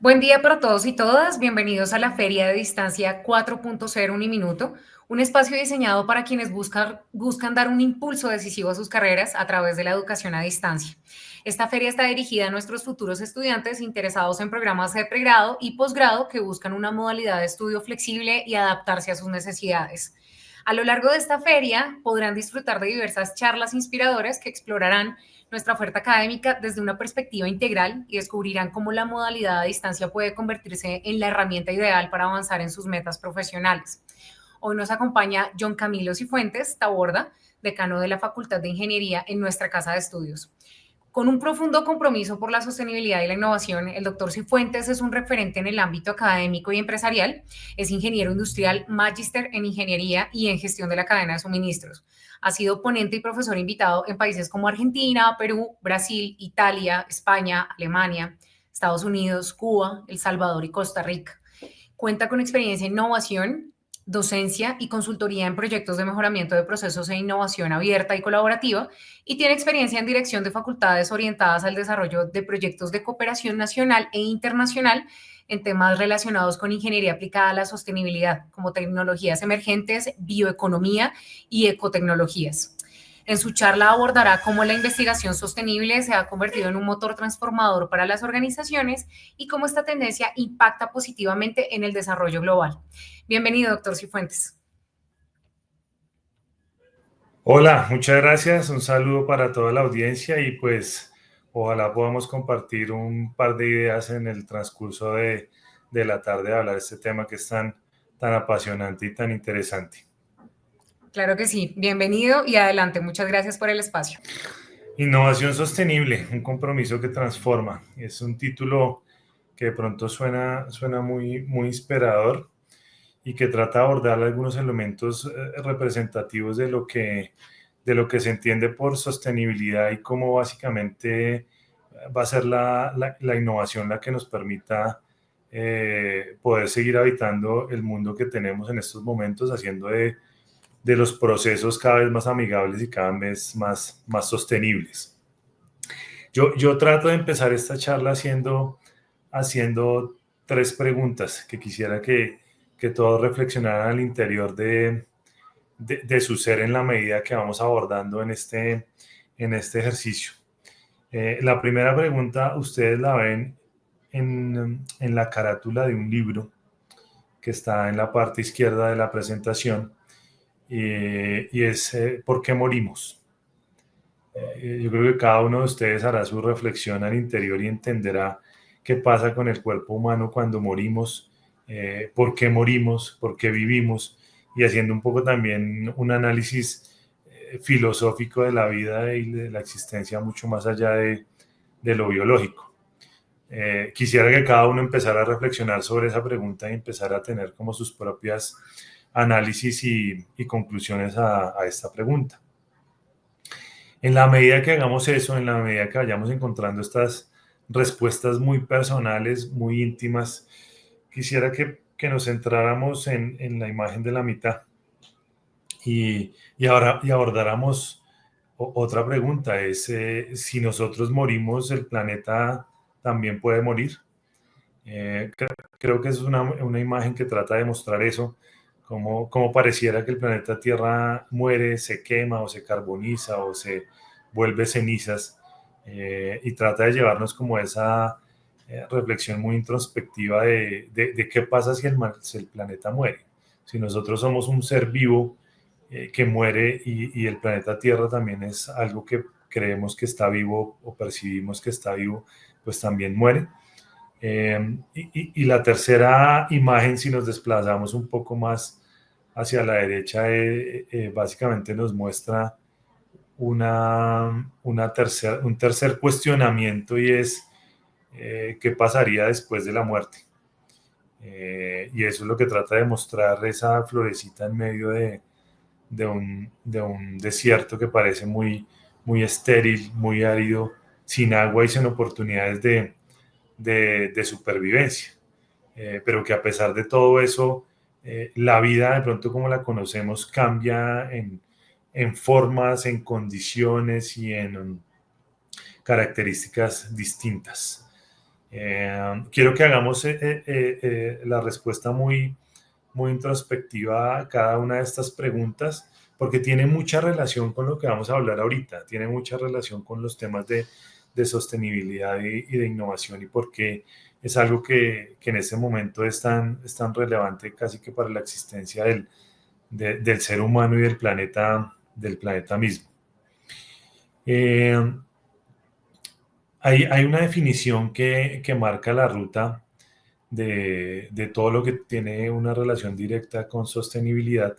Buen día para todos y todas. Bienvenidos a la Feria de Distancia 4.0 Uniminuto, un espacio diseñado para quienes buscan dar un impulso decisivo a sus carreras a través de la educación a distancia. Esta feria está dirigida a nuestros futuros estudiantes interesados en programas de pregrado y posgrado que buscan una modalidad de estudio flexible y adaptarse a sus necesidades. A lo largo de esta feria podrán disfrutar de diversas charlas inspiradoras que explorarán nuestra oferta académica desde una perspectiva integral y descubrirán cómo la modalidad a distancia puede convertirse en la herramienta ideal para avanzar en sus metas profesionales. Hoy nos acompaña John Camilo Cifuentes Taborda, decano de la Facultad de Ingeniería en nuestra casa de estudios. Con un profundo compromiso por la sostenibilidad y la innovación, el doctor Cifuentes es un referente en el ámbito académico y empresarial. Es ingeniero industrial, magíster en ingeniería y en gestión de la cadena de suministros. Ha sido ponente y profesor invitado en países como Argentina, Perú, Brasil, Italia, España, Alemania, Estados Unidos, Cuba, El Salvador y Costa Rica. Cuenta con experiencia en innovación, docencia y consultoría en proyectos de mejoramiento de procesos e innovación abierta y colaborativa, y tiene experiencia en dirección de facultades orientadas al desarrollo de proyectos de cooperación nacional e internacional en temas relacionados con ingeniería aplicada a la sostenibilidad, como tecnologías emergentes, bioeconomía y ecotecnologías. En su charla abordará cómo la investigación sostenible se ha convertido en un motor transformador para las organizaciones y cómo esta tendencia impacta positivamente en el desarrollo global. Bienvenido, doctor Cifuentes. Hola, muchas gracias. Un saludo para toda la audiencia y pues ojalá podamos compartir un par de ideas en el transcurso de la tarde a hablar de este tema que es tan apasionante y tan interesante. Claro que sí. Bienvenido y adelante. Muchas gracias por el espacio. Innovación sostenible, un compromiso que transforma. Es un título que de pronto suena muy inspirador y que trata de abordar algunos elementos representativos de lo que se entiende por sostenibilidad y cómo básicamente va a ser la innovación la que nos permita poder seguir habitando el mundo que tenemos en estos momentos, haciendo de los procesos cada vez más amigables y cada vez más sostenibles. Yo trato de empezar esta charla haciendo tres preguntas que quisiera que todos reflexionaran al interior de su ser en la medida que vamos abordando en este ejercicio. La primera pregunta, ustedes la ven en la carátula de un libro que está en la parte izquierda de la presentación y es ¿por qué morimos? Yo creo que cada uno de ustedes hará su reflexión al interior y entenderá qué pasa con el cuerpo humano cuando morimos, por qué morimos, por qué vivimos, y haciendo un poco también un análisis filosófico de la vida y de la existencia mucho más allá de lo biológico. Quisiera que cada uno empezara a reflexionar sobre esa pregunta y empezara a tener como sus propias análisis y conclusiones a esta pregunta. En la medida que hagamos eso, en la medida que vayamos encontrando estas respuestas muy personales, muy íntimas, quisiera que nos centráramos en la imagen de la mitad y abordáramos otra pregunta, es si nosotros morimos, ¿el planeta también puede morir? Creo que es una imagen que trata de mostrar eso, como pareciera que el planeta Tierra muere, se quema o se carboniza o se vuelve cenizas, y trata de llevarnos como esa reflexión muy introspectiva de qué pasa si el planeta muere. Si nosotros somos un ser vivo que muere y el planeta Tierra también es algo que creemos que está vivo o percibimos que está vivo, pues también muere. Y la tercera imagen, si nos desplazamos un poco más hacia la derecha, básicamente nos muestra un tercer cuestionamiento y es qué pasaría después de la muerte. Y eso es lo que trata de mostrar esa florecita en medio de un desierto que parece muy estéril, muy árido, sin agua y sin oportunidades de supervivencia. Pero que a pesar de todo eso, la vida de pronto como la conocemos cambia en formas, en condiciones y en características distintas. Quiero que hagamos la respuesta muy introspectiva a cada una de estas preguntas, porque tiene mucha relación con lo que vamos a hablar ahorita, tiene mucha relación con los temas de sostenibilidad y de innovación, y por qué es algo que en este momento es tan relevante casi que para la existencia del ser humano y del planeta mismo. Hay una definición que marca la ruta de todo lo que tiene una relación directa con sostenibilidad,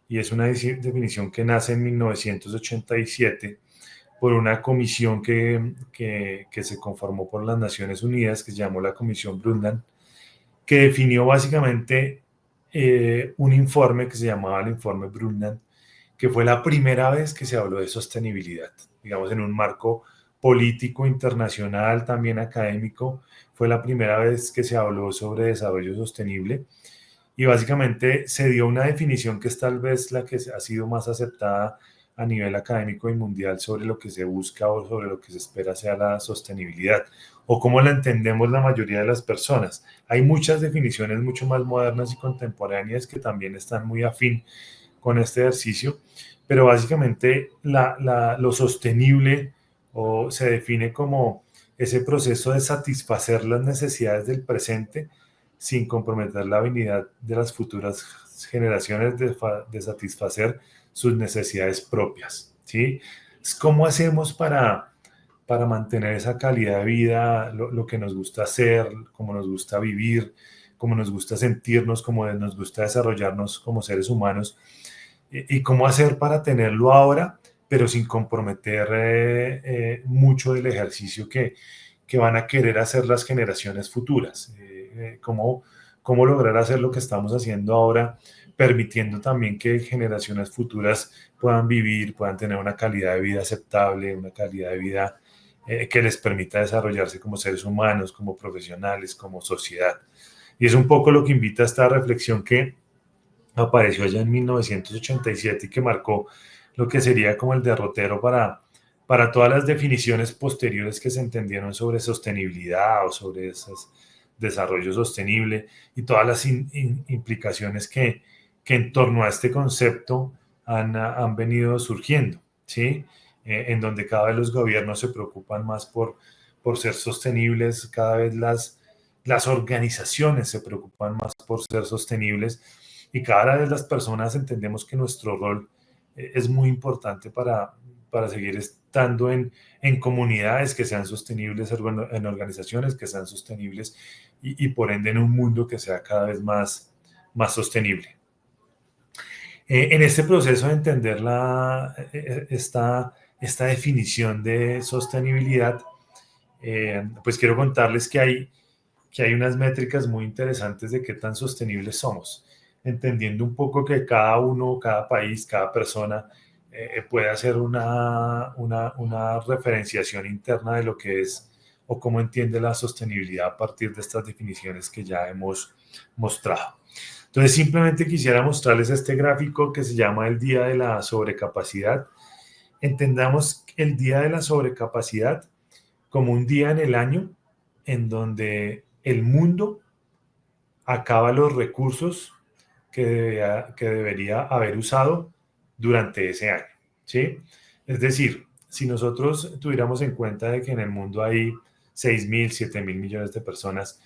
y es una definición que nace en 1987 por una comisión que se conformó por las Naciones Unidas, que se llamó la Comisión Brundtland, que definió básicamente un informe que se llamaba el informe Brundtland, que fue la primera vez que se habló de sostenibilidad, digamos, en un marco político internacional, también académico. Fue la primera vez que se habló sobre desarrollo sostenible, y básicamente se dio una definición que es tal vez la que ha sido más aceptada a nivel académico y mundial sobre lo que se busca o sobre lo que se espera sea la sostenibilidad, o cómo la entendemos la mayoría de las personas. Hay muchas definiciones mucho más modernas y contemporáneas que también están muy afín con este ejercicio, pero básicamente lo sostenible se define como ese proceso de satisfacer las necesidades del presente sin comprometer la habilidad de las futuras generaciones de satisfacer sus necesidades propias, ¿sí? ¿Cómo hacemos para mantener esa calidad de vida, lo que nos gusta hacer, cómo nos gusta vivir, cómo nos gusta sentirnos, cómo nos gusta desarrollarnos como seres humanos, y cómo hacer para tenerlo ahora, pero sin comprometer mucho del ejercicio que van a querer hacer las generaciones futuras? Cómo lograr hacer lo que estamos haciendo ahora, permitiendo también que generaciones futuras puedan vivir, puedan tener una calidad de vida aceptable, una calidad de vida que les permita desarrollarse como seres humanos, como profesionales, como sociedad. Y es un poco lo que invita a esta reflexión que apareció allá en 1987 y que marcó lo que sería como el derrotero para todas las definiciones posteriores que se entendieron sobre sostenibilidad o sobre esos desarrollo sostenible, y todas las implicaciones que en torno a este concepto han venido surgiendo, ¿sí? En donde cada vez los gobiernos se preocupan más por ser sostenibles, cada vez las organizaciones se preocupan más por ser sostenibles, y cada vez las personas entendemos que nuestro rol es muy importante para seguir estando en comunidades que sean sostenibles, en organizaciones que sean sostenibles, y por ende en un mundo que sea cada vez más sostenible. En este proceso de entender esta definición de sostenibilidad, pues quiero contarles que hay unas métricas muy interesantes de qué tan sostenibles somos, entendiendo un poco que cada uno, cada país, cada persona puede hacer una referenciación interna de lo que es o cómo entiende la sostenibilidad a partir de estas definiciones que ya hemos mostrado. Entonces, simplemente quisiera mostrarles este gráfico que se llama el Día de la Sobrecapacidad. Entendamos el Día de la Sobrecapacidad como un día en el año en donde el mundo acaba los recursos que debería haber usado durante ese año, ¿sí? Es decir, si nosotros tuviéramos en cuenta de que en el mundo hay 6.000, 7.000 millones de personas,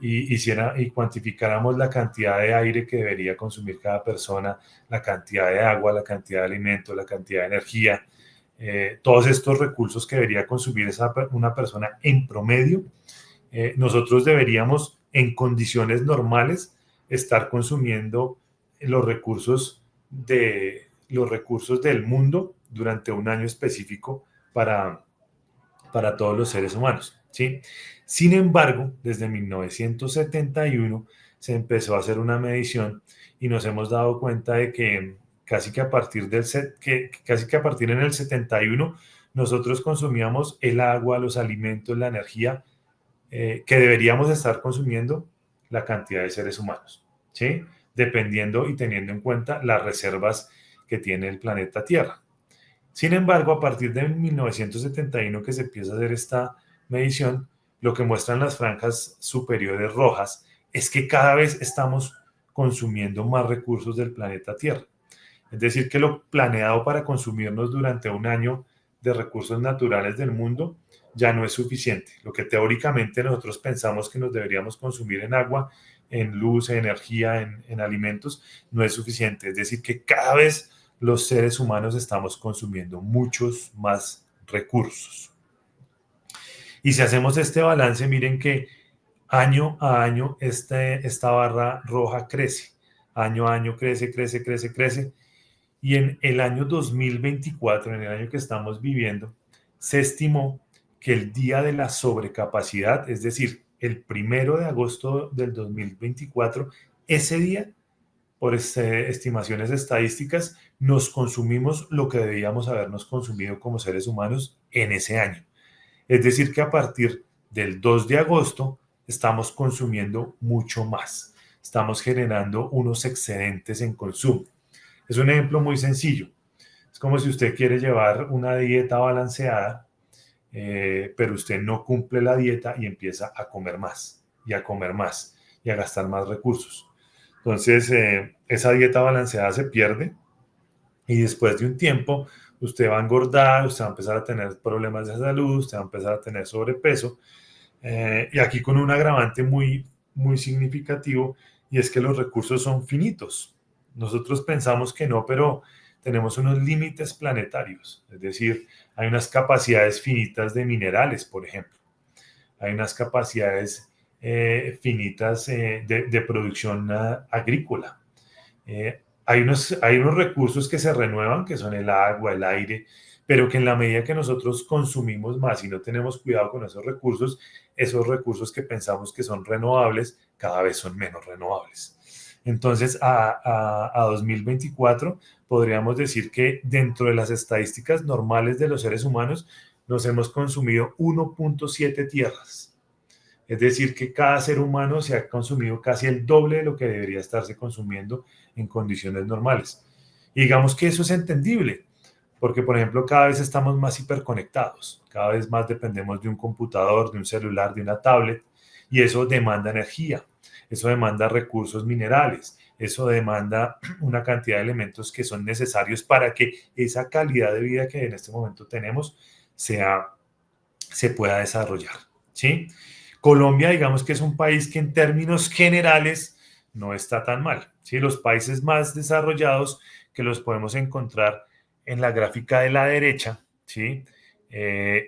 y cuantificáramos la cantidad de aire que debería consumir cada persona, la cantidad de agua, la cantidad de alimentos, la cantidad de energía, todos estos recursos que debería consumir una persona en promedio, nosotros deberíamos, en condiciones normales, estar consumiendo los recursos del mundo durante un año específico para todos los seres humanos, ¿sí? Sin embargo, desde 1971 se empezó a hacer una medición y nos hemos dado cuenta de que casi que a partir en el 71 nosotros consumíamos el agua, los alimentos, la energía que deberíamos estar consumiendo la cantidad de seres humanos, ¿sí? Dependiendo y teniendo en cuenta las reservas que tiene el planeta Tierra. Sin embargo, a partir de 1971 que se empieza a hacer esta medición, lo que muestran las franjas superiores rojas es que cada vez estamos consumiendo más recursos del planeta Tierra. Es decir, que lo planeado para consumirnos durante un año de recursos naturales del mundo ya no es suficiente. Lo que teóricamente nosotros pensamos que nos deberíamos consumir en agua, en luz, en energía, en alimentos, no es suficiente. Es decir, que cada vez los seres humanos estamos consumiendo muchos más recursos. Y si hacemos este balance, miren que año a año esta barra roja crece. Año a año crece, crece, crece, crece. Y en el año 2024, en el año que estamos viviendo, se estimó que el día de la sobrecapacidad, es decir, el 1 de agosto del 2024, ese día, por estimaciones estadísticas, nos consumimos lo que debíamos habernos consumido como seres humanos en ese año. Es decir, que a partir del 2 de agosto estamos consumiendo mucho más. Estamos generando unos excedentes en consumo. Es un ejemplo muy sencillo. Es como si usted quiere llevar una dieta balanceada, pero usted no cumple la dieta y empieza a comer más y a comer más y a gastar más recursos. Entonces, esa dieta balanceada se pierde y después de un tiempo usted va a engordar, usted va a empezar a tener problemas de salud, usted va a empezar a tener sobrepeso. Y aquí con un agravante muy, muy significativo, y es que los recursos son finitos. Nosotros pensamos que no, pero tenemos unos límites planetarios. Es decir, hay unas capacidades finitas de minerales, por ejemplo. Hay unas capacidades finitas de producción agrícola. Hay unos recursos que se renuevan, que son el agua, el aire, pero que en la medida que nosotros consumimos más y no tenemos cuidado con esos recursos que pensamos que son renovables, cada vez son menos renovables. Entonces, a 2024 podríamos decir que dentro de las estadísticas normales de los seres humanos, nos hemos consumido 1.7 tierras. Es decir, que cada ser humano se ha consumido casi el doble de lo que debería estarse consumiendo en condiciones normales. Y digamos que eso es entendible, porque, por ejemplo, cada vez estamos más hiperconectados, cada vez más dependemos de un computador, de un celular, de una tablet, y eso demanda energía, eso demanda recursos minerales, eso demanda una cantidad de elementos que son necesarios para que esa calidad de vida que en este momento tenemos se pueda desarrollar, ¿sí? Colombia, digamos que es un país que en términos generales no está tan mal, ¿sí? Los países más desarrollados que los podemos encontrar en la gráfica de la derecha, ¿sí?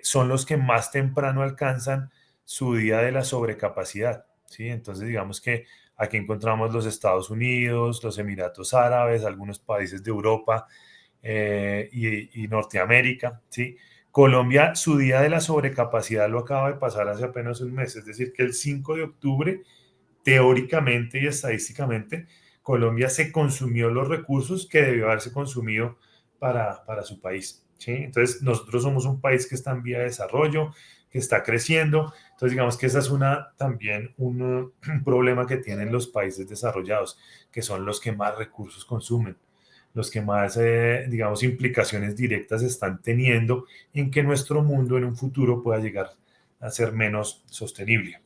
Son los que más temprano alcanzan su día de la sobrecapacidad, ¿sí? Entonces, digamos que aquí encontramos los Estados Unidos, los Emiratos Árabes, algunos países de Europa y Norteamérica, ¿sí? Colombia, su día de la sobrecapacidad lo acaba de pasar hace apenas un mes, es decir, que el 5 de octubre, teóricamente y estadísticamente, Colombia se consumió los recursos que debió haberse consumido para su país, ¿sí? Entonces, nosotros somos un país que está en vía de desarrollo, que está creciendo. Entonces, digamos que esa es también un problema que tienen los países desarrollados, que son los que más recursos consumen, los que más, digamos, implicaciones directas están teniendo en que nuestro mundo en un futuro pueda llegar a ser menos sostenible.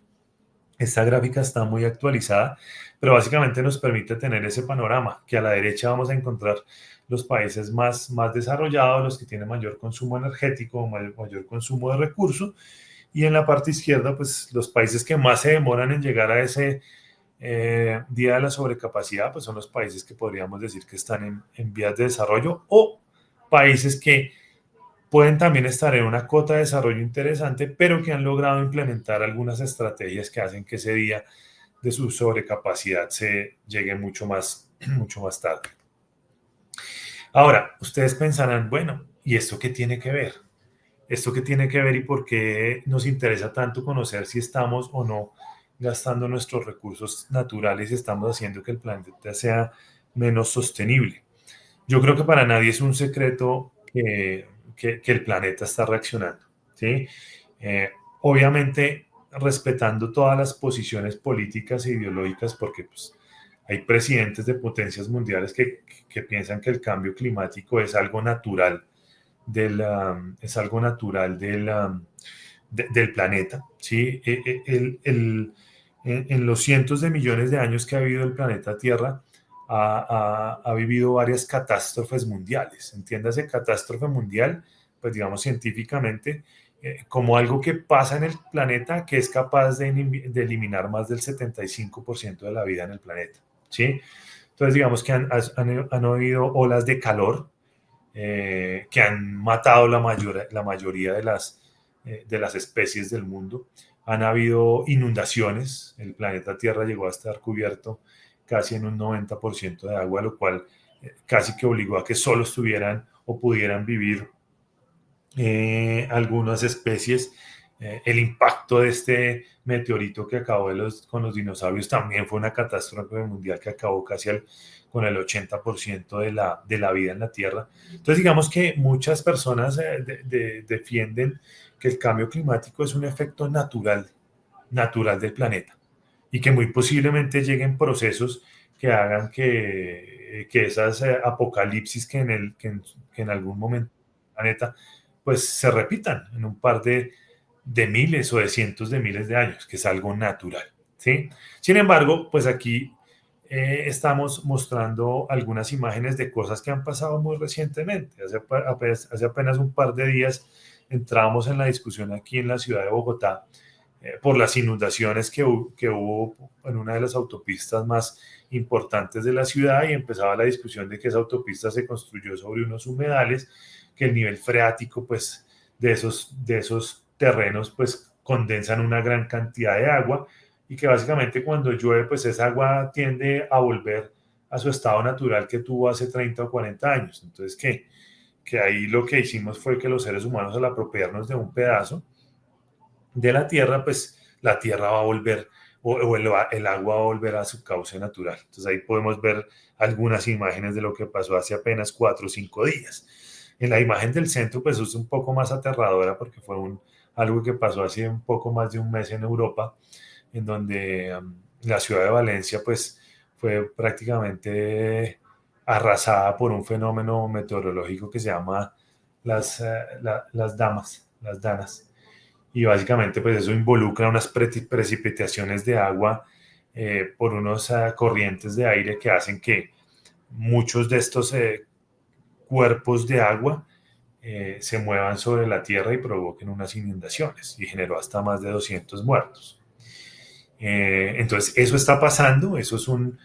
Esta gráfica está muy actualizada, pero básicamente nos permite tener ese panorama, que a la derecha vamos a encontrar los países más desarrollados, los que tienen mayor consumo energético, mayor consumo de recursos, y en la parte izquierda, pues los países que más se demoran en llegar a ese día de la sobrecapacidad, pues son los países que podríamos decir que están en vías de desarrollo, o países que pueden también estar en una cota de desarrollo interesante, pero que han logrado implementar algunas estrategias que hacen que ese día de su sobrecapacidad se llegue mucho más tarde. Ahora, ustedes pensarán, bueno, ¿y esto qué tiene que ver? ¿Esto qué tiene que ver y por qué nos interesa tanto conocer si estamos o no gastando nuestros recursos naturales y estamos haciendo que el planeta sea menos sostenible? Yo creo que para nadie es un secreto que el planeta está reaccionando, ¿sí? Obviamente respetando todas las posiciones políticas e ideológicas, porque pues, hay presidentes de potencias mundiales que piensan que el cambio climático es algo natural del planeta, ¿sí? En los cientos de millones de años que ha vivido el planeta Tierra, ha vivido varias catástrofes mundiales. Entiéndase, catástrofe mundial, pues digamos científicamente, como algo que pasa en el planeta que es capaz de eliminar más del 75% de la vida en el planeta, ¿sí? Entonces, digamos que han habido olas de calor que han matado la mayoría de las especies del mundo. Han habido inundaciones, el planeta Tierra llegó a estar cubierto casi en un 90% de agua, lo cual casi que obligó a que solo estuvieran o pudieran vivir algunas especies. El impacto de este meteorito que acabó con los dinosaurios también fue una catástrofe mundial que acabó casi con el 80% de la vida en la Tierra. Entonces, digamos que muchas personas defienden que el cambio climático es un efecto natural del planeta y que muy posiblemente lleguen procesos que hagan que esas apocalipsis que en algún momento el planeta pues se repitan en un par de miles o de cientos de miles de años, que es algo natural, ¿sí? Sin embargo, pues aquí estamos mostrando algunas imágenes de cosas que han pasado muy recientemente. Hace apenas un par de días entramos en la discusión aquí en la ciudad de Bogotá por las inundaciones que hubo en una de las autopistas más importantes de la ciudad y empezaba la discusión de que esa autopista se construyó sobre unos humedales, que el nivel freático pues, de esos terrenos pues condensan una gran cantidad de agua y que básicamente cuando llueve pues esa agua tiende a volver a su estado natural que tuvo hace 30 o 40 años. Entonces que ahí lo que hicimos fue que los seres humanos al apropiarnos de un pedazo de la tierra, pues la tierra va a volver o el agua va a volver a su cauce natural. Entonces ahí podemos ver algunas imágenes de lo que pasó hace apenas 4 o 5 días. En la imagen del centro, pues es un poco más aterradora porque fue algo que pasó hace un poco más de un mes en Europa, en donde la ciudad de Valencia, pues fue prácticamente arrasada por un fenómeno meteorológico que se llama las danas, y básicamente pues eso involucra unas precipitaciones de agua por unas corrientes de aire que hacen que muchos de estos cuerpos de agua se muevan sobre la tierra y provoquen unas inundaciones y generó hasta más de 200 muertos. Entonces eso está pasando, eso es un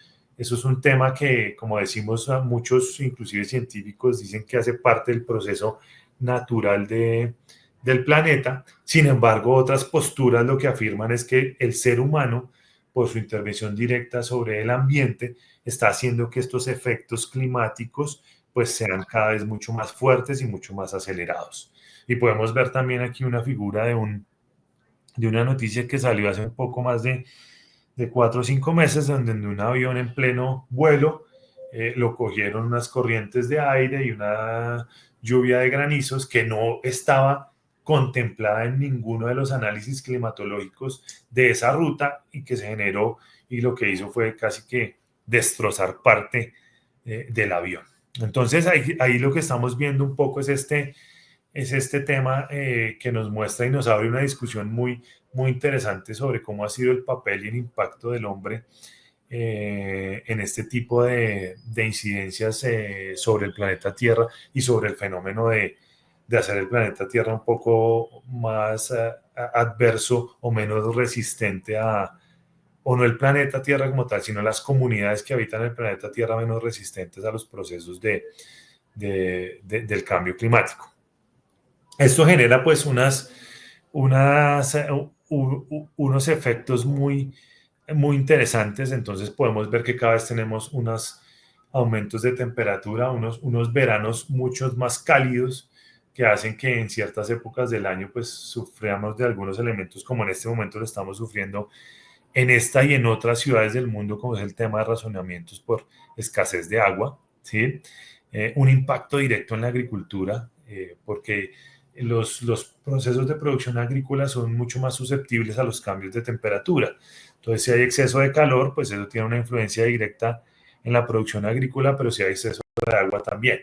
tema que, como decimos, muchos, inclusive científicos, dicen que hace parte del proceso natural del planeta. Sin embargo, otras posturas lo que afirman es que el ser humano, por su intervención directa sobre el ambiente, está haciendo que estos efectos climáticos pues sean cada vez mucho más fuertes y mucho más acelerados. Y podemos ver también aquí una figura de una noticia que salió hace un poco más de 4 o 5 meses, donde en un avión en pleno vuelo lo cogieron unas corrientes de aire y una lluvia de granizos que no estaba contemplada en ninguno de los análisis climatológicos de esa ruta y que se generó y lo que hizo fue casi que destrozar parte del avión. Entonces ahí lo que estamos viendo un poco es este tema que nos muestra y nos abre una discusión muy interesante sobre cómo ha sido el papel y el impacto del hombre en este tipo de incidencias sobre el planeta Tierra y sobre el fenómeno de hacer el planeta Tierra un poco más adverso o menos resistente o no el planeta Tierra como tal, sino las comunidades que habitan el planeta Tierra menos resistentes a los procesos del cambio climático. Esto genera pues unos efectos muy interesantes. Entonces podemos ver que cada vez tenemos unos aumentos de temperatura, unos veranos muchos más cálidos que hacen que en ciertas épocas del año pues suframos de algunos elementos como en este momento lo estamos sufriendo en esta y en otras ciudades del mundo, como es el tema de racionamientos por escasez de agua, ¿sí? Un impacto directo en la agricultura, porque los procesos de producción agrícola son mucho más susceptibles a los cambios de temperatura. Entonces, si hay exceso de calor, pues eso tiene una influencia directa en la producción agrícola, pero si hay exceso de agua también.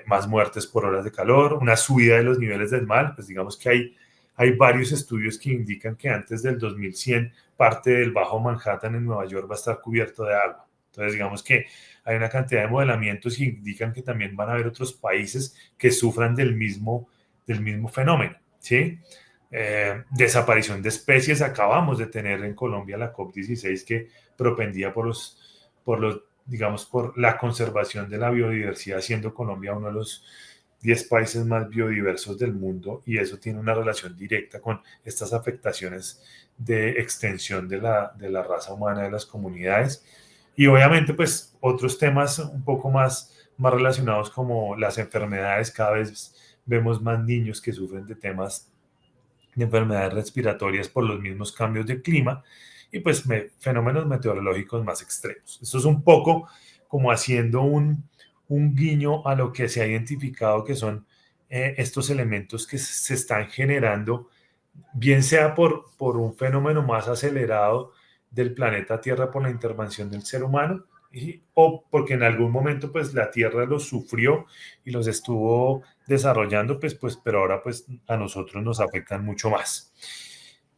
Más muertes por horas de calor, una subida de los niveles del mar, pues digamos que hay varios estudios que indican que antes del 2100 parte del Bajo Manhattan en Nueva York va a estar cubierto de agua. Entonces, digamos que hay una cantidad de modelamientos que indican que también van a haber otros países que sufran del mismo fenómeno, ¿sí? Desaparición de especies. Acabamos de tener en Colombia la COP16 que propendía digamos, por la conservación de la biodiversidad, siendo Colombia uno de los 10 países más biodiversos del mundo, y eso tiene una relación directa con estas afectaciones de extensión de la raza humana de las comunidades. Y obviamente, pues, otros temas un poco más relacionados como las enfermedades. Cada vez vemos más niños que sufren de temas de enfermedades respiratorias por los mismos cambios de clima y pues fenómenos meteorológicos más extremos. Esto es un poco como haciendo un guiño a lo que se ha identificado que son estos elementos que se están generando, bien sea por un fenómeno más acelerado del planeta Tierra por la intervención del ser humano, o porque en algún momento pues la Tierra los sufrió y los estuvo desarrollando, pero ahora pues a nosotros nos afectan mucho más.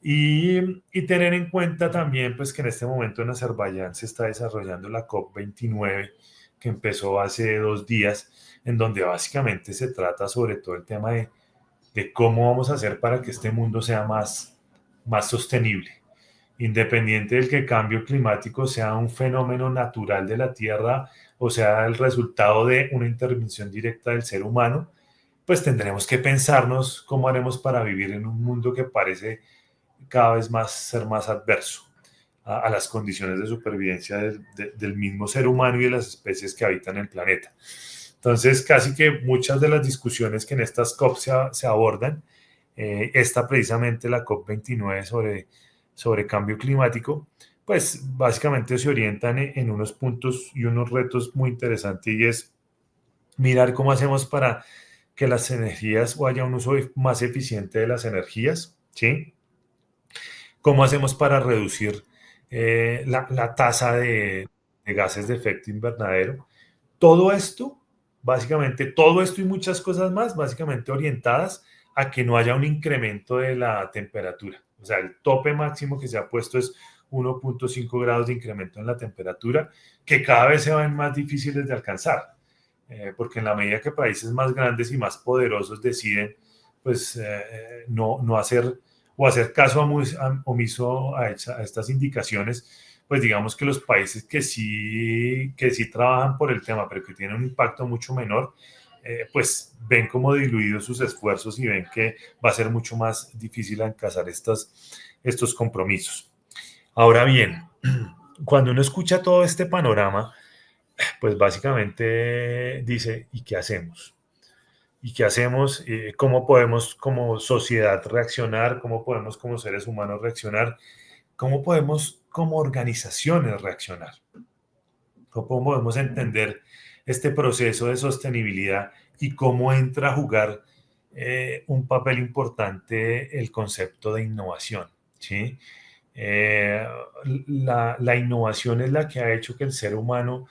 Y tener en cuenta también pues que en este momento en Azerbaiyán se está desarrollando la COP29, que empezó hace 2 días, en donde básicamente se trata sobre todo el tema de cómo vamos a hacer para que este mundo sea más sostenible, independiente del que el cambio climático sea un fenómeno natural de la Tierra o sea el resultado de una intervención directa del ser humano. Pues tendremos que pensarnos cómo haremos para vivir en un mundo que parece cada vez más ser más adverso a las condiciones de supervivencia del mismo ser humano y de las especies que habitan el planeta. Entonces, casi que muchas de las discusiones que en estas COP se abordan, esta precisamente la COP29 sobre cambio climático, pues básicamente se orientan en unos puntos y unos retos muy interesantes, y es mirar cómo hacemos para que las energías o haya un uso más eficiente de las energías, ¿sí? ¿Cómo hacemos para reducir la tasa de gases de efecto invernadero? Todo esto, básicamente, todo esto y muchas cosas más, básicamente orientadas a que no haya un incremento de la temperatura. O sea, el tope máximo que se ha puesto es 1,5 grados de incremento en la temperatura, que cada vez se van más difíciles de alcanzar, porque en la medida que países más grandes y más poderosos deciden, pues, no hacer o hacer caso omiso a estas indicaciones, pues digamos que los países que sí trabajan por el tema, pero que tienen un impacto mucho menor, pues ven como diluidos sus esfuerzos y ven que va a ser mucho más difícil alcanzar estos compromisos. Ahora bien, cuando uno escucha todo este panorama, pues básicamente dice, ¿y qué hacemos? ¿Y qué hacemos? ¿Cómo podemos como sociedad reaccionar? ¿Cómo podemos como seres humanos reaccionar? ¿Cómo podemos como organizaciones reaccionar? ¿Cómo podemos entender este proceso de sostenibilidad y cómo entra a jugar un papel importante el concepto de innovación? ¿Sí? Eh, la innovación es la que ha hecho que el ser humano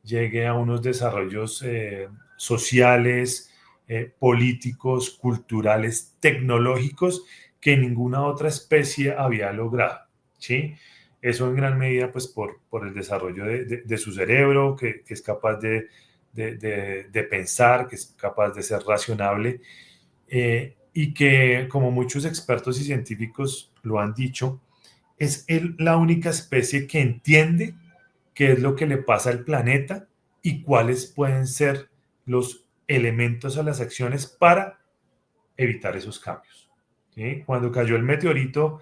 llegue a unos desarrollos sociales, políticos, culturales, tecnológicos que ninguna otra especie había logrado, ¿sí? Eso en gran medida pues por el desarrollo de su cerebro, que es capaz de pensar, que es capaz de ser razonable, y que, como muchos expertos y científicos lo han dicho, es la única especie que entiende qué es lo que le pasa al planeta y cuáles pueden ser los elementos o las acciones para evitar esos cambios, ¿sí? Cuando cayó el meteorito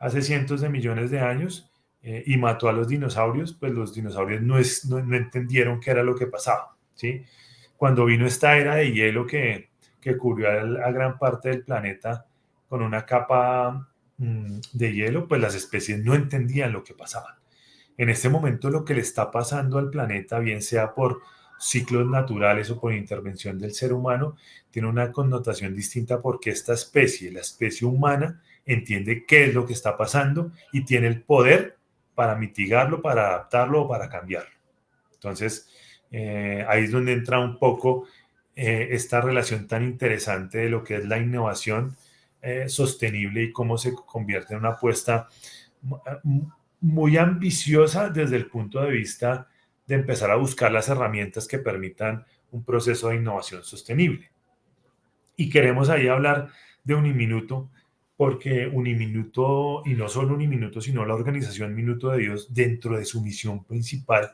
hace cientos de millones de años y mató a los dinosaurios, pues los dinosaurios no entendieron qué era lo que pasaba, ¿sí? Cuando vino esta era de hielo que cubrió a gran parte del planeta con una capa de hielo, pues las especies no entendían lo que pasaba. En este momento lo que le está pasando al planeta, bien sea por ciclos naturales o por intervención del ser humano, tiene una connotación distinta porque esta especie, la especie humana, entiende qué es lo que está pasando y tiene el poder para mitigarlo, para adaptarlo o para cambiarlo. Entonces, ahí es donde entra un poco esta relación tan interesante de lo que es la innovación sostenible y cómo se convierte en una apuesta muy ambiciosa desde el punto de vista de empezar a buscar las herramientas que permitan un proceso de innovación sostenible. Y queremos ahí hablar de Uniminuto, porque Uniminuto, y no solo Uniminuto, sino la organización Minuto de Dios, dentro de su misión principal,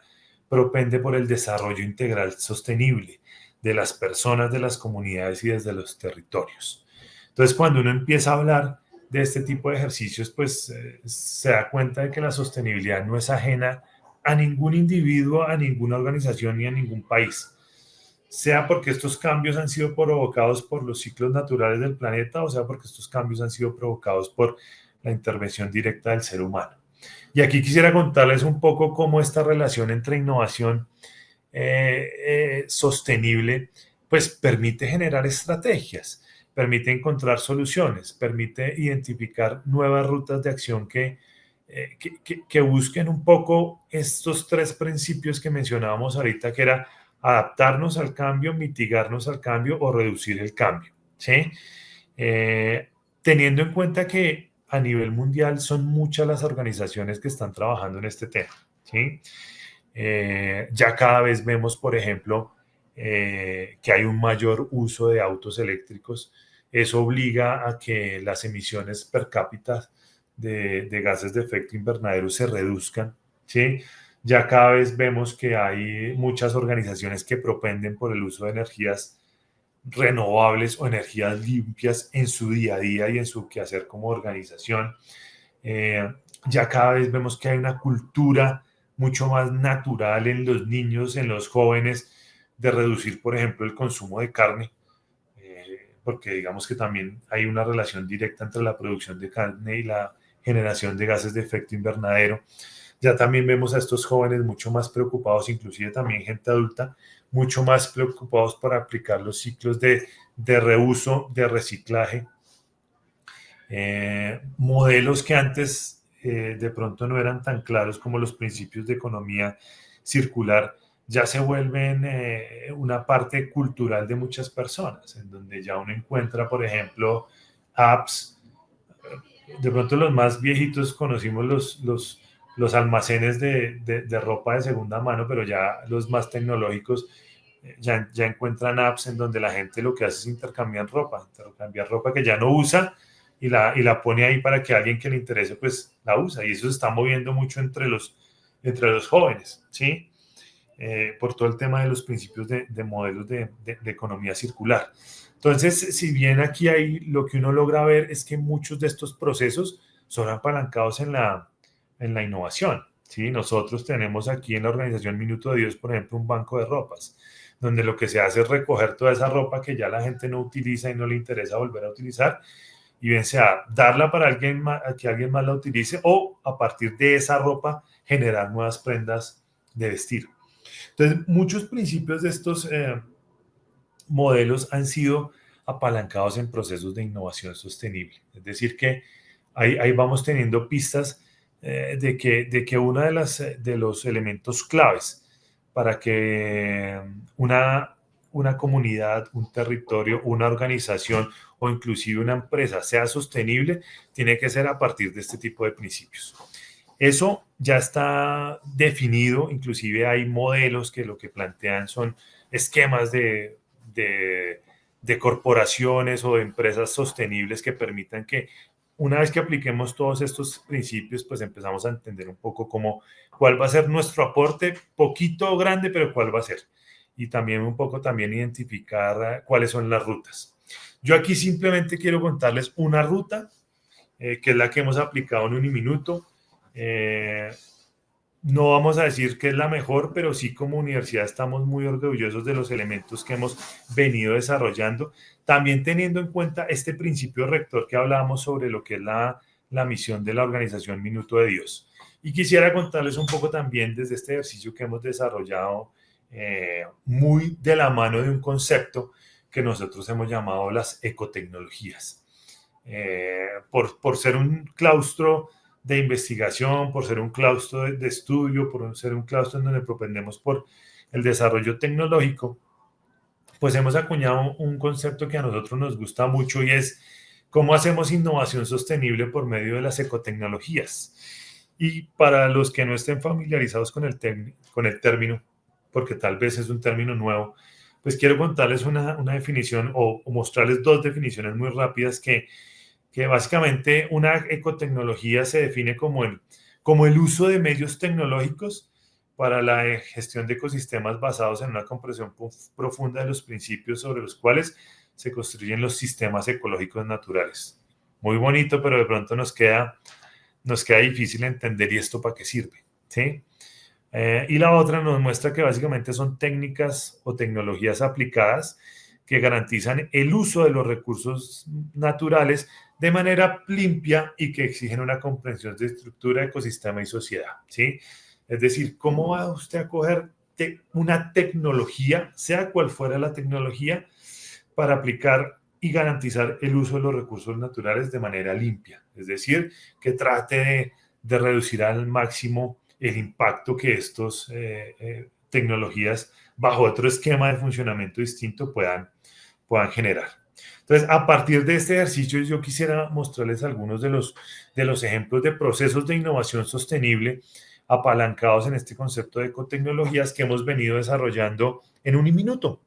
propende por el desarrollo integral sostenible de las personas, de las comunidades y desde los territorios. Entonces, cuando uno empieza a hablar de este tipo de ejercicios, pues se da cuenta de que la sostenibilidad no es ajena a ningún individuo, a ninguna organización ni a ningún país, sea porque estos cambios han sido provocados por los ciclos naturales del planeta o sea porque estos cambios han sido provocados por la intervención directa del ser humano. Y aquí quisiera contarles un poco cómo esta relación entre innovación sostenible pues permite generar estrategias, permite encontrar soluciones, permite identificar nuevas rutas de acción que busquen un poco estos tres principios que mencionábamos ahorita, que era adaptarnos al cambio, mitigarnos al cambio o reducir el cambio, ¿sí? Teniendo en cuenta que a nivel mundial son muchas las organizaciones que están trabajando en este tema, ¿sí? Ya cada vez vemos, por ejemplo, que hay un mayor uso de autos eléctricos. Eso obliga a que las emisiones per cápita de gases de efecto invernadero se reduzcan, ¿sí? Ya cada vez vemos que hay muchas organizaciones que propenden por el uso de energías renovables o energías limpias en su día a día y en su quehacer como organización. Ya cada vez vemos que hay una cultura mucho más natural en los niños, en los jóvenes, de reducir, por ejemplo, el consumo de carne, porque digamos que también hay una relación directa entre la producción de carne y la generación de gases de efecto invernadero. Ya también vemos a estos jóvenes mucho más preocupados, inclusive también gente adulta, mucho más preocupados por aplicar los ciclos de reuso, de reciclaje, modelos que antes de pronto no eran tan claros como los principios de economía circular, ya se vuelven una parte cultural de muchas personas, en donde ya uno encuentra, por ejemplo, apps. De pronto los más viejitos conocimos los almacenes de ropa de segunda mano, pero ya los más tecnológicos ya encuentran apps en donde la gente lo que hace es intercambiar ropa que ya no usa y la pone ahí para que alguien que le interese pues la usa. Y eso se está moviendo mucho entre los jóvenes, ¿sí? Por todo el tema de los principios de modelos de economía circular. Entonces, si bien aquí hay lo que uno logra ver es que muchos de estos procesos son apalancados en la innovación, ¿sí? Nosotros tenemos aquí en la organización Minuto de Dios, por ejemplo, un banco de ropas, donde lo que se hace es recoger toda esa ropa que ya la gente no utiliza y no le interesa volver a utilizar, y bien sea darla para que alguien más la utilice o a partir de esa ropa generar nuevas prendas de vestir. Entonces, muchos principios de estos modelos han sido apalancados en procesos de innovación sostenible. Es decir, que ahí vamos teniendo pistas de que uno de los elementos claves para que una comunidad, un territorio, una organización o inclusive una empresa sea sostenible, tiene que ser a partir de este tipo de principios. Eso ya está definido, inclusive hay modelos que lo que plantean son esquemas de corporaciones o de empresas sostenibles que permitan que una vez que apliquemos todos estos principios, pues empezamos a entender un poco cuál va a ser nuestro aporte, poquito o grande, pero cuál va a ser. Y también un poco también identificar cuáles son las rutas. Yo aquí simplemente quiero contarles una ruta, que es la que hemos aplicado en Uniminuto. No vamos a decir que es la mejor, pero sí como universidad estamos muy orgullosos de los elementos que hemos venido desarrollando, también teniendo en cuenta este principio rector que hablábamos sobre lo que es la misión de la organización Minuto de Dios. Y quisiera contarles un poco también desde este ejercicio que hemos desarrollado muy de la mano de un concepto que nosotros hemos llamado las ecotecnologías. Por ser un claustro de investigación, por ser un claustro de estudio, por ser un claustro en donde propendemos por el desarrollo tecnológico, pues hemos acuñado un concepto que a nosotros nos gusta mucho y es ¿Cómo hacemos innovación sostenible por medio de las ecotecnologías? Y para los que no estén familiarizados con el término, porque tal vez es un término nuevo, pues quiero contarles una definición o mostrarles dos definiciones muy rápidas que básicamente una ecotecnología se define como el uso de medios tecnológicos para la gestión de ecosistemas basados en una comprensión profunda de los principios sobre los cuales se construyen los sistemas ecológicos naturales. Muy bonito, pero de pronto nos queda difícil entender y esto para qué sirve, ¿sí? Y la otra nos muestra que básicamente son técnicas o tecnologías aplicadas que garantizan el uso de los recursos naturales de manera limpia y que exigen una comprensión de estructura, ecosistema y sociedad, ¿sí? Es decir, ¿cómo va usted a coger una tecnología, sea cual fuera la tecnología, para aplicar y garantizar el uso de los recursos naturales de manera limpia? Es decir, que trate de reducir al máximo el impacto que estas tecnologías bajo otro esquema de funcionamiento distinto puedan generar. Entonces, a partir de este ejercicio, yo quisiera mostrarles algunos de los ejemplos de procesos de innovación sostenible apalancados en este concepto de ecotecnologías que hemos venido desarrollando en un minuto.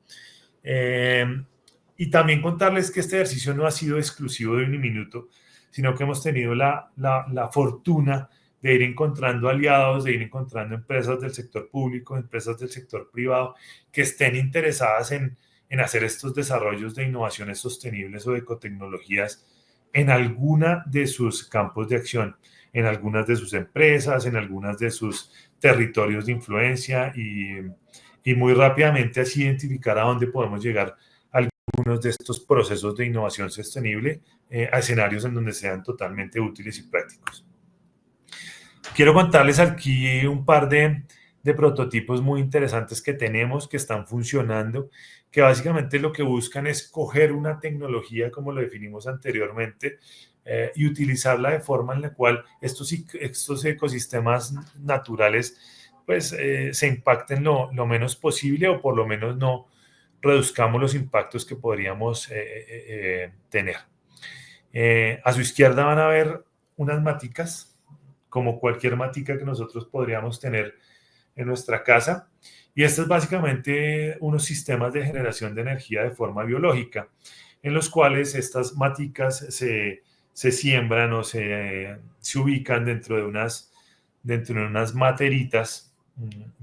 Y también contarles que este ejercicio no ha sido exclusivo de un minuto, sino que hemos tenido la fortuna de ir encontrando aliados, de ir encontrando empresas del sector público, empresas del sector privado que estén interesadas en hacer estos desarrollos de innovaciones sostenibles o de ecotecnologías en alguna de sus campos de acción, en algunas de sus empresas, en algunas de sus territorios de influencia y muy rápidamente así identificar a dónde podemos llegar algunos de estos procesos de innovación sostenible a escenarios en donde sean totalmente útiles y prácticos. Quiero contarles aquí un par de prototipos muy interesantes que tenemos, que están funcionando, que básicamente lo que buscan es coger una tecnología, como lo definimos anteriormente, y utilizarla de forma en la cual estos ecosistemas naturales pues, se impacten lo menos posible o por lo menos no reduzcamos los impactos que podríamos tener. A su izquierda van a ver unas maticas, como cualquier matica que nosotros podríamos tener en nuestra casa. Y esto es básicamente unos sistemas de generación de energía de forma biológica, en los cuales estas maticas se siembran o se ubican dentro de unas materitas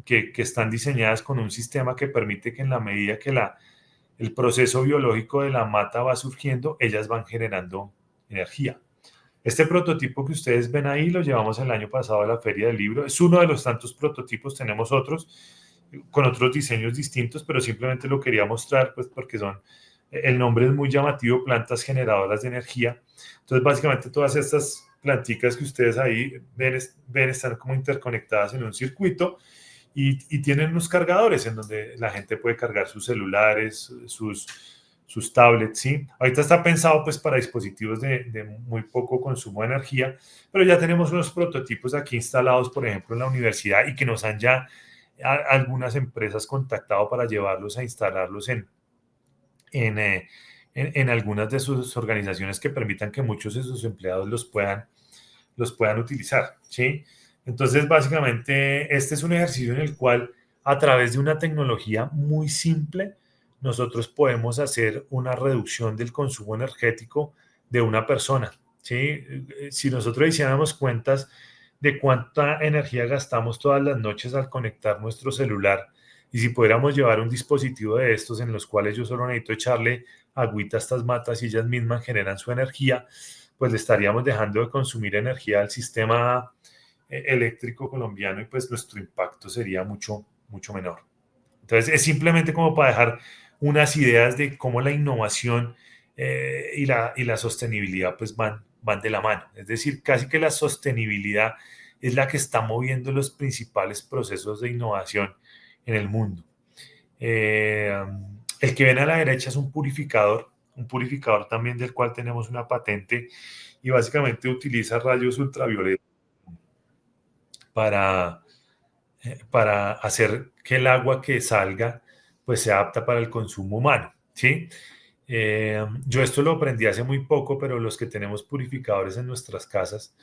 que están diseñadas con un sistema que permite que en la medida que el proceso biológico de la mata va surgiendo, ellas van generando energía. Este prototipo que ustedes ven ahí lo llevamos el año pasado a la Feria del Libro. Es uno de los tantos prototipos, tenemos otros con otros diseños distintos, pero simplemente lo quería mostrar pues porque el nombre es muy llamativo, plantas generadoras de energía. Entonces básicamente todas estas planticas que ustedes ahí ven están como interconectadas en un circuito y tienen unos cargadores en donde la gente puede cargar sus celulares, sus tablets, ¿sí? Ahorita está pensado pues para dispositivos de muy poco consumo de energía, pero ya tenemos unos prototipos aquí instalados, por ejemplo, en la universidad y que nos han ya algunas empresas contactado para llevarlos a instalarlos en algunas de sus organizaciones que permitan que muchos de sus empleados los puedan utilizar, ¿sí? Entonces, básicamente, este es un ejercicio en el cual, a través de una tecnología muy simple, nosotros podemos hacer una reducción del consumo energético de una persona, ¿sí? Si nosotros hiciéramos cuentas de cuánta energía gastamos todas las noches al conectar nuestro celular, y si pudiéramos llevar un dispositivo de estos en los cuales yo solo necesito echarle agüita a estas matas y ellas mismas generan su energía, pues le estaríamos dejando de consumir energía al sistema eléctrico colombiano y pues nuestro impacto sería mucho, mucho menor. Entonces es simplemente como para dejar unas ideas de cómo la innovación y la sostenibilidad pues van de la mano. Es decir, casi que la sostenibilidad es la que está moviendo los principales procesos de innovación en el mundo. El que ven a la derecha es un purificador también del cual tenemos una patente y básicamente utiliza rayos ultravioleta para, para hacer que el agua que salga pues sea apta para el consumo humano, ¿sí? Yo esto lo aprendí hace muy poco, pero los que tenemos purificadores en nuestras casas,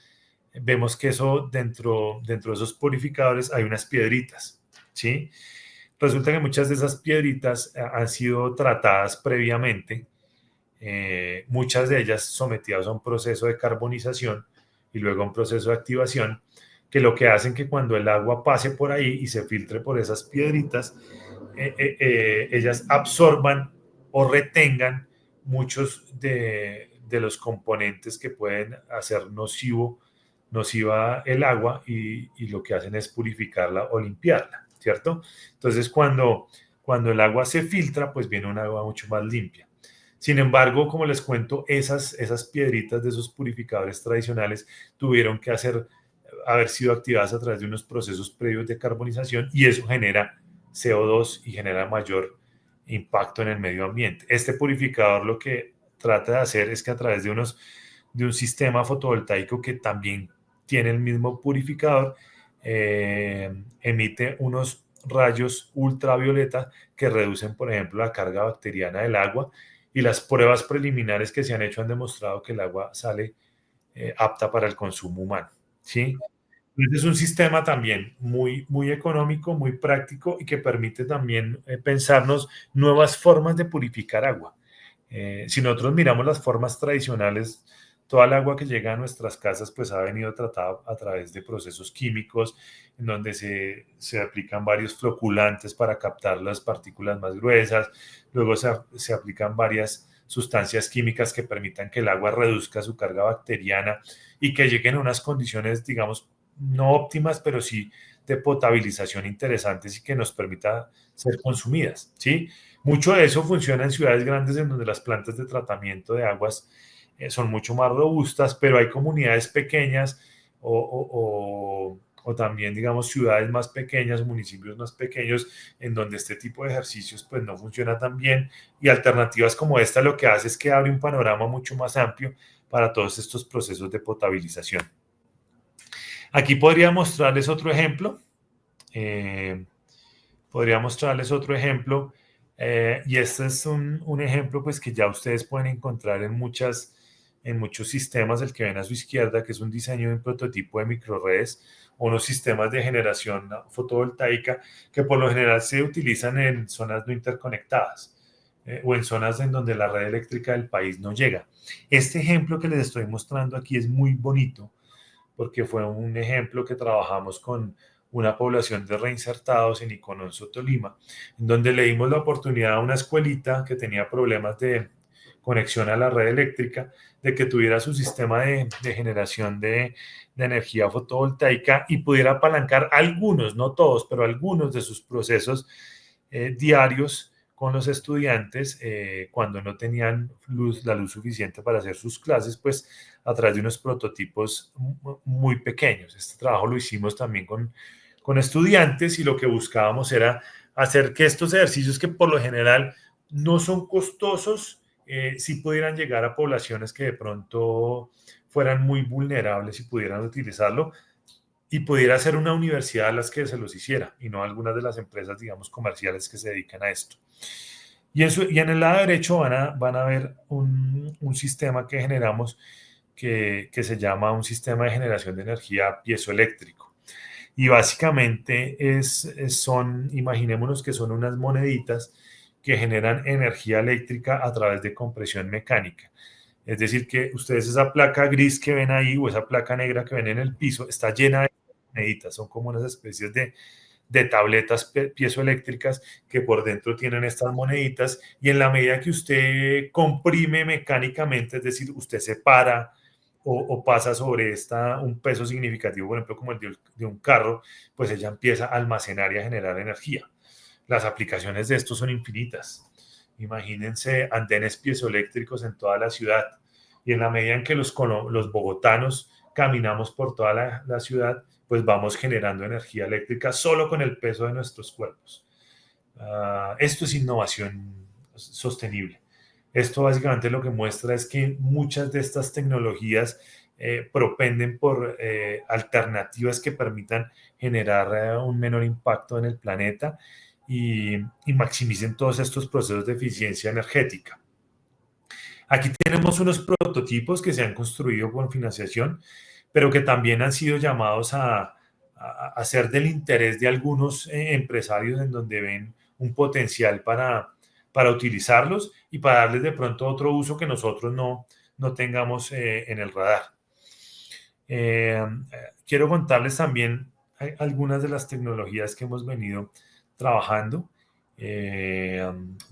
vemos que eso dentro de esos purificadores hay unas piedritas, ¿sí? Resulta que muchas de esas piedritas han sido tratadas previamente, muchas de ellas sometidas a un proceso de carbonización y luego a un proceso de activación, que lo que hacen que cuando el agua pase por ahí y se filtre por esas piedritas, ellas absorban o retengan muchos de los componentes que pueden hacer nociva el agua y lo que hacen es purificarla o limpiarla, ¿cierto? Entonces, cuando el agua se filtra, pues viene un agua mucho más limpia. Sin embargo, como les cuento, esas piedritas de esos purificadores tradicionales tuvieron que haber sido activadas a través de unos procesos previos de carbonización y eso genera CO2 y genera mayor impacto en el medio ambiente. Este purificador lo que trata de hacer es que a través de un sistema fotovoltaico que también tiene el mismo purificador, emite unos rayos ultravioleta que reducen, por ejemplo, la carga bacteriana del agua y las pruebas preliminares que se han hecho han demostrado que el agua sale apta para el consumo humano, ¿sí? Es un sistema también muy económico, muy práctico y que permite también pensarnos nuevas formas de purificar agua. Si nosotros miramos las formas tradicionales, toda el agua que llega a nuestras casas pues ha venido tratada a través de procesos químicos en donde se aplican varios floculantes para captar las partículas más gruesas, luego se aplican varias sustancias químicas que permitan que el agua reduzca su carga bacteriana y que lleguen a unas condiciones, digamos, no óptimas, pero sí de potabilización interesantes y que nos permita ser consumidas, ¿sí? Mucho de eso funciona en ciudades grandes en donde las plantas de tratamiento de aguas son mucho más robustas, pero hay comunidades pequeñas o también, digamos, ciudades más pequeñas, municipios más pequeños, en donde este tipo de ejercicios pues no funciona tan bien y alternativas como esta lo que hace es que abre un panorama mucho más amplio para todos estos procesos de potabilización. Aquí podría mostrarles otro ejemplo. Eh, podría mostrarles otro ejemplo. Y este es un ejemplo pues, que ya ustedes pueden encontrar en muchos sistemas, el que ven a su izquierda, que es un diseño de un prototipo de microredes o unos sistemas de generación fotovoltaica que por lo general se utilizan en zonas no interconectadas o en zonas en donde la red eléctrica del país no llega. Este ejemplo que les estoy mostrando aquí es muy bonito porque fue un ejemplo que trabajamos con una población de reinsertados en Icononso, Tolima, en donde le dimos la oportunidad a una escuelita que tenía problemas de conexión a la red eléctrica, de que tuviera su sistema de generación de energía fotovoltaica y pudiera apalancar algunos, no todos, pero algunos de sus procesos diarios con los estudiantes cuando no tenían la luz suficiente para hacer sus clases, pues a través de unos prototipos muy pequeños. Este trabajo lo hicimos también con estudiantes y lo que buscábamos era hacer que estos ejercicios que por lo general no son costosos, sí pudieran llegar a poblaciones que de pronto fueran muy vulnerables y pudieran utilizarlo y pudiera ser una universidad a las que se los hiciera y no algunas de las empresas, digamos, comerciales que se dedican a esto. Y en el lado derecho van a ver un sistema que generamos que se llama un sistema de generación de energía piezoeléctrico. Y básicamente imaginémonos que son unas moneditas que generan energía eléctrica a través de compresión mecánica. Es decir, que ustedes esa placa gris que ven ahí o esa placa negra que ven en el piso está llena de moneditas, son como unas especies de tabletas piezoeléctricas que por dentro tienen estas moneditas y en la medida que usted comprime mecánicamente, es decir, usted separa o pasa sobre un peso significativo, por ejemplo, como el de un carro, pues ella empieza a almacenar y a generar energía. Las aplicaciones de esto son infinitas. Imagínense andenes piezoeléctricos en toda la ciudad y en la medida en que los bogotanos caminamos por toda la ciudad, pues vamos generando energía eléctrica solo con el peso de nuestros cuerpos. Esto es innovación sostenible. Esto básicamente lo que muestra es que muchas de estas tecnologías propenden por alternativas que permitan generar un menor impacto en el planeta y maximicen todos estos procesos de eficiencia energética. Aquí tenemos unos prototipos que se han construido con financiación, pero que también han sido llamados a ser del interés de algunos empresarios en donde ven un potencial para utilizarlos y para darles de pronto otro uso que nosotros no tengamos en el radar. Quiero contarles también algunas de las tecnologías que hemos venido trabajando.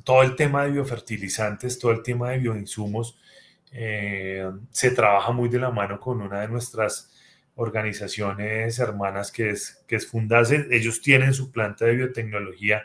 Todo el tema de biofertilizantes, todo el tema de bioinsumos, se trabaja muy de la mano con una de nuestras organizaciones hermanas que es Fundase. Ellos tienen su planta de biotecnología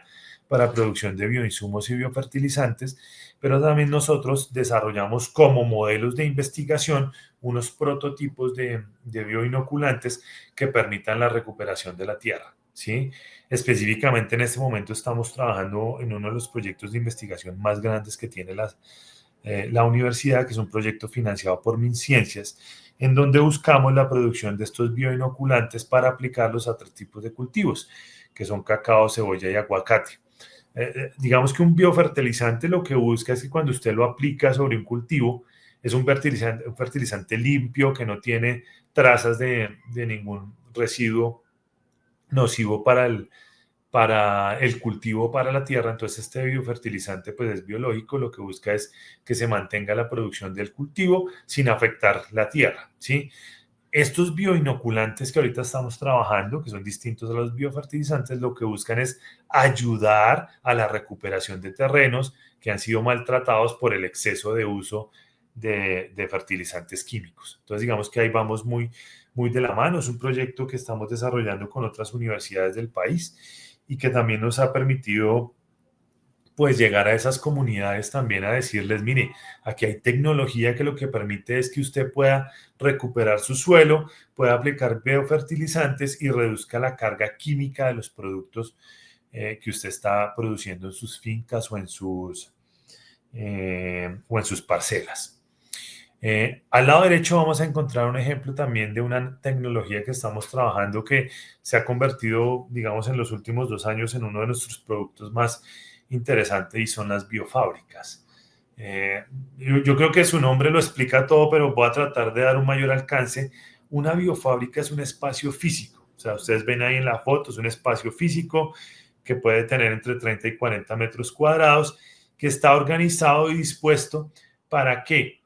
para producción de bioinsumos y biofertilizantes, pero también nosotros desarrollamos como modelos de investigación unos prototipos de bioinoculantes que permitan la recuperación de la tierra, ¿sí? Específicamente en este momento estamos trabajando en uno de los proyectos de investigación más grandes que tiene la universidad, que es un proyecto financiado por MinCiencias, en donde buscamos la producción de estos bioinoculantes para aplicarlos a 3 tipos de cultivos, que son cacao, cebolla y aguacate. Digamos que un biofertilizante lo que busca es que cuando usted lo aplica sobre un cultivo, es un fertilizante limpio que no tiene trazas de ningún residuo nocivo para el cultivo, para la tierra. Entonces este biofertilizante pues es biológico, lo que busca es que se mantenga la producción del cultivo sin afectar la tierra, ¿sí? Estos bioinoculantes que ahorita estamos trabajando, que son distintos a los biofertilizantes, lo que buscan es ayudar a la recuperación de terrenos que han sido maltratados por el exceso de uso de fertilizantes químicos. Entonces, digamos que ahí vamos muy de la mano. Es un proyecto que estamos desarrollando con otras universidades del país y que también nos ha permitido pues llegar a esas comunidades también a decirles, mire, aquí hay tecnología que lo que permite es que usted pueda recuperar su suelo, pueda aplicar biofertilizantes y reduzca la carga química de los productos que usted está produciendo en sus fincas o en sus parcelas. Al lado derecho vamos a encontrar un ejemplo también de una tecnología que estamos trabajando que se ha convertido, digamos, en los últimos 2 años en uno de nuestros productos más interesantes y son las biofábricas. Yo creo que su nombre lo explica todo, pero voy a tratar de dar un mayor alcance. Una biofábrica es un espacio físico, o sea, ustedes ven ahí en la foto, es un espacio físico que puede tener entre 30 y 40 metros cuadrados, que está organizado y dispuesto para que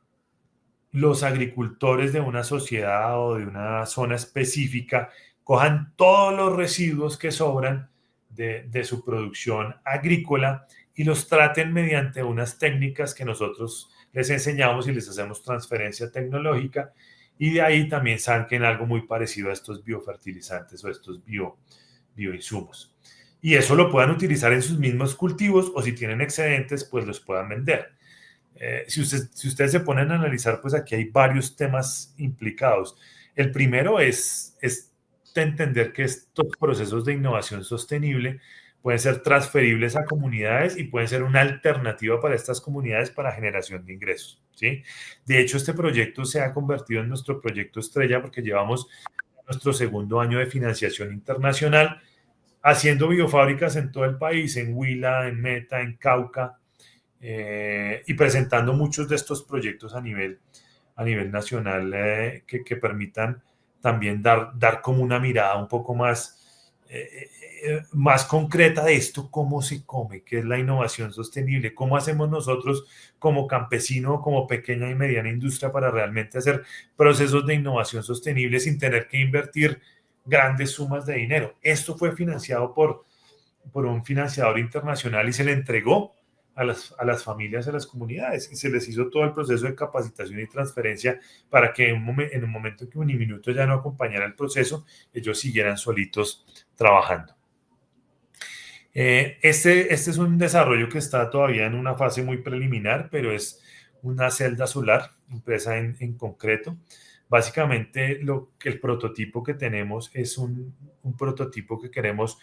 los agricultores de una sociedad o de una zona específica cojan todos los residuos que sobran de su producción agrícola y los traten mediante unas técnicas que nosotros les enseñamos y les hacemos transferencia tecnológica, y de ahí también saquen algo muy parecido a estos biofertilizantes o estos bioinsumos. Y eso lo puedan utilizar en sus mismos cultivos, o si tienen excedentes, pues los puedan vender. Si ustedes se ponen a analizar, pues aquí hay varios temas implicados. El primero es entender que estos procesos de innovación sostenible pueden ser transferibles a comunidades y pueden ser una alternativa para estas comunidades para generación de ingresos, ¿sí? De hecho, este proyecto se ha convertido en nuestro proyecto estrella porque llevamos nuestro segundo año de financiación internacional haciendo biofábricas en todo el país, en Huila, en Meta, en Cauca, y presentando muchos de estos proyectos a nivel nacional que permitan también dar como una mirada un poco más concreta de esto, cómo se come, qué es la innovación sostenible, cómo hacemos nosotros como campesino, como pequeña y mediana industria para realmente hacer procesos de innovación sostenible sin tener que invertir grandes sumas de dinero. Esto fue financiado por un financiador internacional y se le entregó a las familias, a las comunidades, y se les hizo todo el proceso de capacitación y transferencia para que en un momento que Uniminuto ya no acompañara el proceso, ellos siguieran solitos trabajando. Este es un desarrollo que está todavía en una fase muy preliminar, pero es una celda solar impresa en concreto. Básicamente, el prototipo que tenemos es un prototipo que queremos.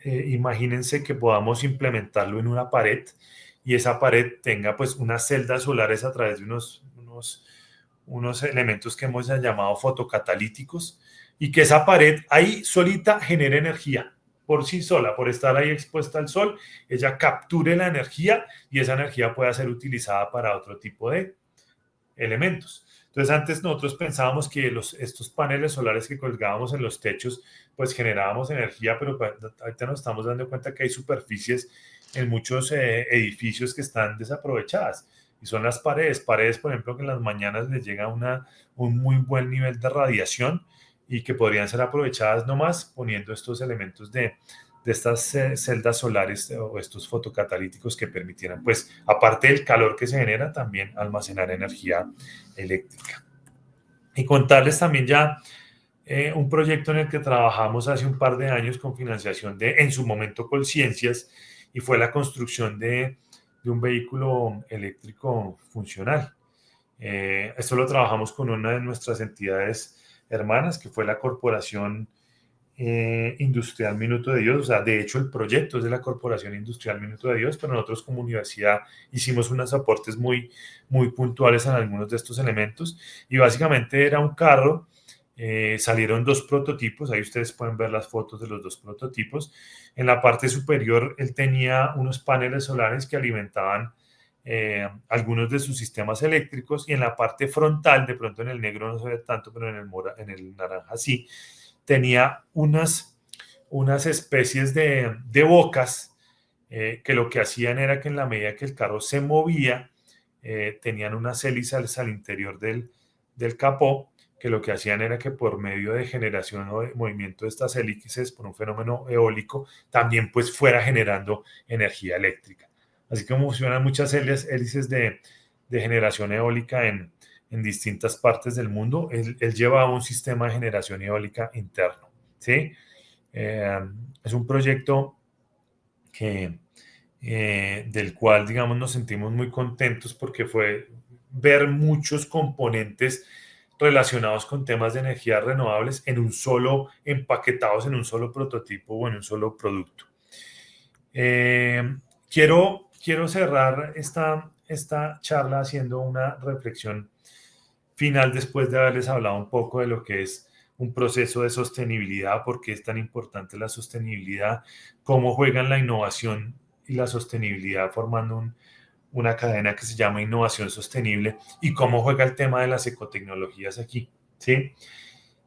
Imagínense que podamos implementarlo en una pared y esa pared tenga pues unas celdas solares a través de unos elementos que hemos llamado fotocatalíticos, y que esa pared ahí solita genere energía. por sí sola, por estar ahí expuesta al sol, ella capture la energía y esa energía pueda ser utilizada para otro tipo de elementos. Entonces antes nosotros pensábamos que estos paneles solares que colgábamos en los techos pues generábamos energía, pero ahorita nos estamos dando cuenta que hay superficies en muchos edificios que están desaprovechadas y son las paredes por ejemplo que en las mañanas les llega un muy buen nivel de radiación y que podrían ser aprovechadas nomás poniendo estos elementos de estas celdas solares o estos fotocatalíticos que permitieran, pues, aparte del calor que se genera, también almacenar energía eléctrica. Y contarles también ya un proyecto en el que trabajamos hace un par de años con financiación de, en su momento, Colciencias, y fue la construcción de un vehículo eléctrico funcional. Esto lo trabajamos con una de nuestras entidades hermanas, que fue la Corporación Industrial Minuto de Dios. O sea, de hecho el proyecto es de la Corporación Industrial Minuto de Dios, pero nosotros como universidad hicimos unos aportes muy, muy puntuales en algunos de estos elementos y básicamente era un carro. Salieron dos prototipos, ahí ustedes pueden ver las fotos de los dos prototipos. En la parte superior él tenía unos paneles solares que alimentaban algunos de sus sistemas eléctricos y en la parte frontal, de pronto en el negro no se ve tanto, pero en el naranja sí, tenía unas especies de bocas que lo que hacían era que en la medida que el carro se movía, tenían unas hélices al interior del capó, que lo que hacían era que por medio de generación o de movimiento de estas hélices por un fenómeno eólico, también pues fuera generando energía eléctrica. Así como funcionan muchas hélices de generación eólica en distintas partes del mundo, él lleva un sistema de generación eólica interno, ¿sí? Es un proyecto que, del cual, digamos, nos sentimos muy contentos porque fue ver muchos componentes relacionados con temas de energías renovables empaquetados en un solo prototipo o en un solo producto. Quiero cerrar esta charla haciendo una reflexión final después de haberles hablado un poco de lo que es un proceso de sostenibilidad, por qué es tan importante la sostenibilidad, cómo juegan la innovación y la sostenibilidad formando una cadena que se llama innovación sostenible y cómo juega el tema de las ecotecnologías aquí, ¿sí?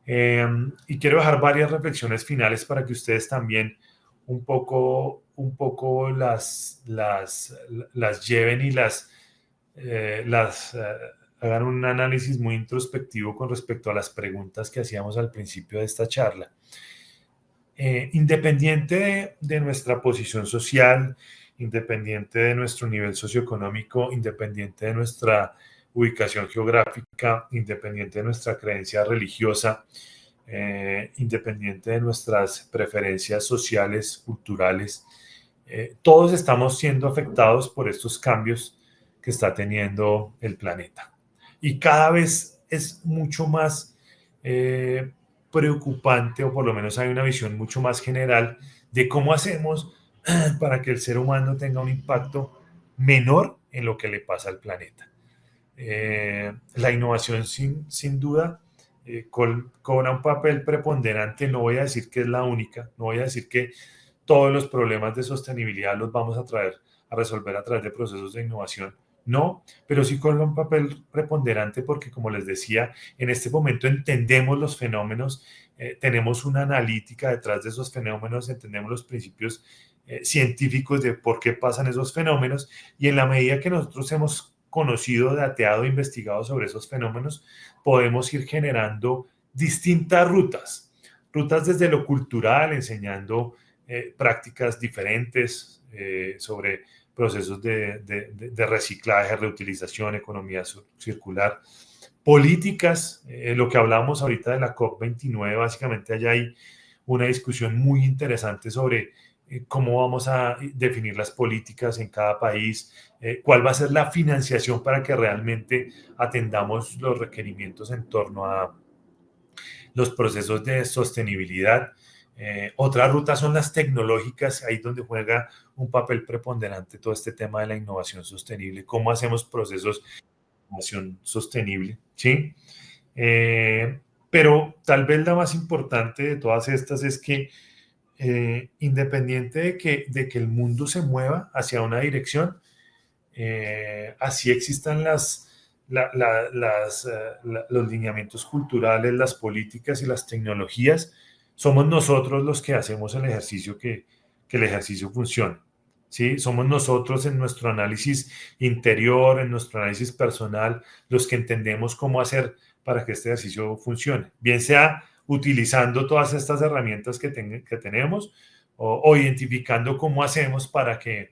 Y quiero dejar varias reflexiones finales para que ustedes también un poco las lleven y hagan un análisis muy introspectivo con respecto a las preguntas que hacíamos al principio de esta charla. Independiente de nuestra posición social, independiente de nuestro nivel socioeconómico, independiente de nuestra ubicación geográfica, independiente de nuestra creencia religiosa, independiente de nuestras preferencias sociales, culturales, todos estamos siendo afectados por estos cambios que está teniendo el planeta. Y cada vez es mucho más preocupante, o por lo menos hay una visión mucho más general de cómo hacemos para que el ser humano tenga un impacto menor en lo que le pasa al planeta. La innovación sin duda cobra un papel preponderante. No voy a decir que es la única, no voy a decir que todos los problemas de sostenibilidad los vamos a resolver a través de procesos de innovación. No, pero sí con un papel preponderante porque, como les decía, en este momento entendemos los fenómenos, tenemos una analítica detrás de esos fenómenos, entendemos los principios científicos de por qué pasan esos fenómenos y en la medida que nosotros hemos conocido, dateado, investigado sobre esos fenómenos, podemos ir generando distintas rutas desde lo cultural, enseñando prácticas diferentes sobre procesos de reciclaje, reutilización, economía circular, políticas, lo que hablamos ahorita de la COP29, básicamente allá hay una discusión muy interesante sobre cómo vamos a definir las políticas en cada país, cuál va a ser la financiación para que realmente atendamos los requerimientos en torno a los procesos de sostenibilidad. Otra ruta son las tecnológicas, ahí donde juega un papel preponderante todo este tema de la innovación sostenible, cómo hacemos procesos de innovación sostenible, ¿sí? Pero tal vez la más importante de todas estas es que independiente de que el mundo se mueva hacia una dirección, así existan los lineamientos culturales, las políticas y las tecnologías, somos nosotros los que hacemos el ejercicio que el ejercicio funcione. ¿Sí? Somos nosotros en nuestro análisis interior, en nuestro análisis personal, los que entendemos cómo hacer para que este ejercicio funcione. Bien sea utilizando todas estas herramientas que tenemos o identificando cómo hacemos para que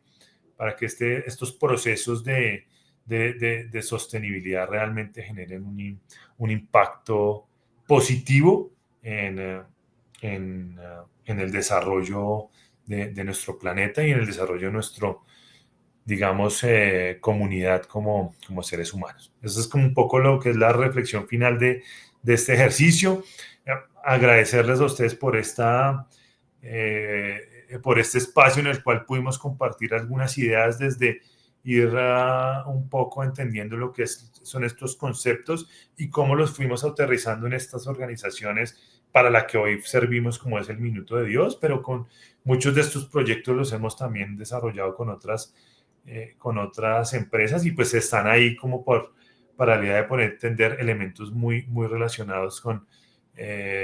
estos procesos de sostenibilidad realmente generen un impacto positivo en el desarrollo de nuestro planeta y en el desarrollo de nuestro, digamos, comunidad como seres humanos. Eso es como un poco lo que es la reflexión final de este ejercicio. Agradecerles a ustedes por este espacio en el cual pudimos compartir algunas ideas desde ir un poco entendiendo lo que son estos conceptos y cómo los fuimos aterrizando en estas organizaciones para la que hoy servimos, como es el Minuto de Dios, pero con muchos de estos proyectos los hemos también desarrollado con otras empresas y pues están ahí como para la idea de poder entender elementos muy, muy relacionados con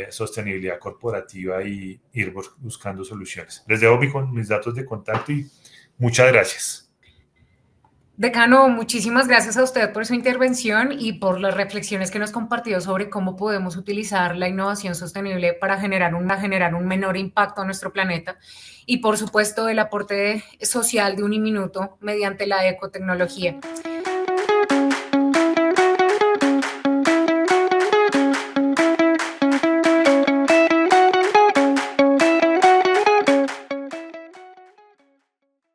sostenibilidad corporativa y ir buscando soluciones. Les dejo mis datos de contacto y muchas gracias. Decano, muchísimas gracias a usted por su intervención y por las reflexiones que nos compartió sobre cómo podemos utilizar la innovación sostenible para generar un menor impacto a nuestro planeta y, por supuesto, el aporte social de Uniminuto mediante la ecotecnología.